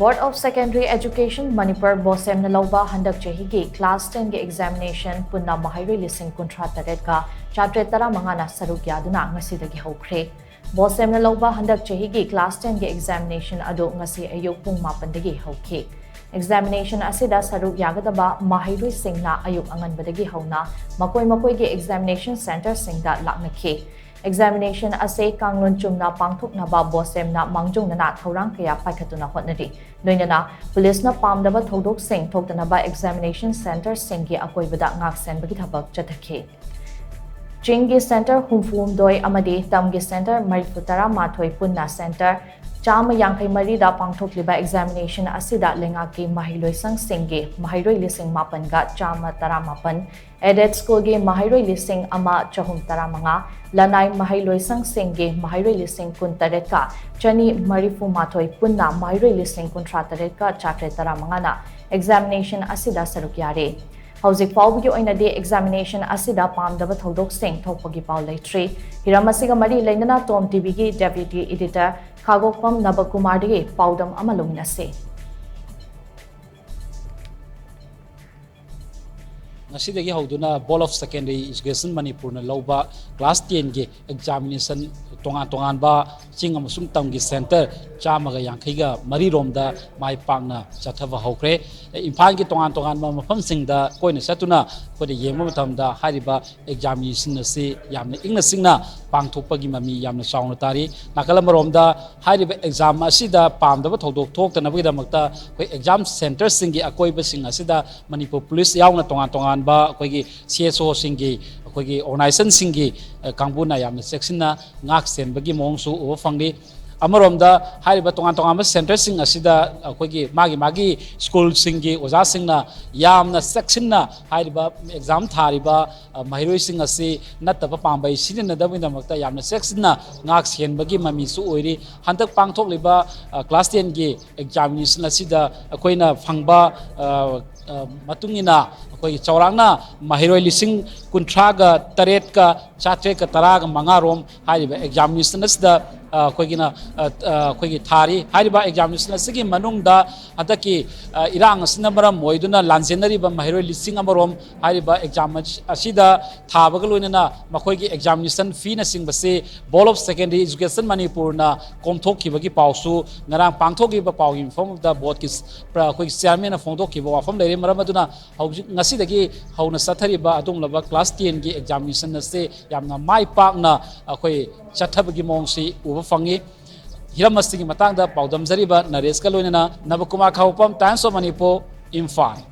Board of Secondary Education Manipur Bosem Louba handak chahigi Class 10 ge examination Punna Maheiroi lishing kuntrataret ka chatre tara mangana Saruk Yaduna ngasidagi Houkhre. Bosem Louba handak chahigi Class 10 ge examination ado ngasi ayuk pung 8 dagi Houkhre. Examination asida Saruk yagadaba Maheiroi singna ayuk anganbadagi hauna makoi ge examination center singda laknakhe. Examination ase kanglun chumna Pangthokpa Bosem na mangjung na thorang kaya paikhatuna hotnari. Loinana police na pamdaba thodok sing thoktanaba examination center singi akoibada ngaksen bagi thabak chathakhe. Chingi center humfum doi amadi tamgi center marifutara mathoi Punna center Chama Yankay Marida Pangthokpa examination asida lengaki Maheiroi sang singi Maheiroi lishing mapan ga Chama taramapan Edet school ge Maheiroi lishing ama chahum taramanga Lanai Maheiroi sang singi Maheiroi lishing kuntaret ka Chani marifu mathoi Punna Maheiroi lishing kuntrataret ka chatre taramanga na examination asida Saruk yare. Houzik Paugi oina de examination asida pamdaba thodok sing thokpagi pau leitri hiramasiga mari leinana TOMTV gi deputy editor Khagokpam Nabakumar de paudam amalunginase ngasidagi Yaduna Board of Secondary Education Manipur na Louba Class 10 ge examination tongan ba ching amasung tamgi center chamaga yankhiga mari romda mai pangna chathava Houkhre imphal gi tongan ba mafam singda koina satuna kode yema matamda hariba examination ase yamna ingna singna Pangthokpa gi mami yamna sauna tari nakala maromda hariba exam asida pamdaba thodok thoktana bagi damakta koi exam center singi akoiba sing asida Manipur police yauna tongan ba koigi CSO singi koigi organization singi kangbuna yamna section na ngak sen bagi mongsu o fangdi amaromda hariba tongan ma center sing asida koigi magi school singi oja singna yamna section na hariba exam thariba Maheiroi sing asi nataba pambai sinna dabinda makta yamna section na ngak sen bagi mami su oiri handak pangthokliba class 10 gi examination asida koina phangba matungina koi chaurangna Maheiroi lishing kuntraga taret ka chatre ka taraga mangarom hariba examination asida koigina koigi thari hariba examination asigi manungda adaki irang asina maram moiduna lanjenari ba Maheiroi lishing amarom hariba exam asida thabaga loinana makoigi examination fee na singbase Board of Secondary Education Manipur na komthokibagi pausu ngarang pangthokiba paw inform of the board ki koigi chairman na phongthokiba wafam leire maram aduna hauji ngasidagi hauna sathariba adunglaba class 10 gi examination ase yamna mai pakna akoi chathabagi mongsi uba fangi hiramastigi matangda paudam zariba naresh ka loinana Nabakumar Khagokpam Times of Manipur Imphal.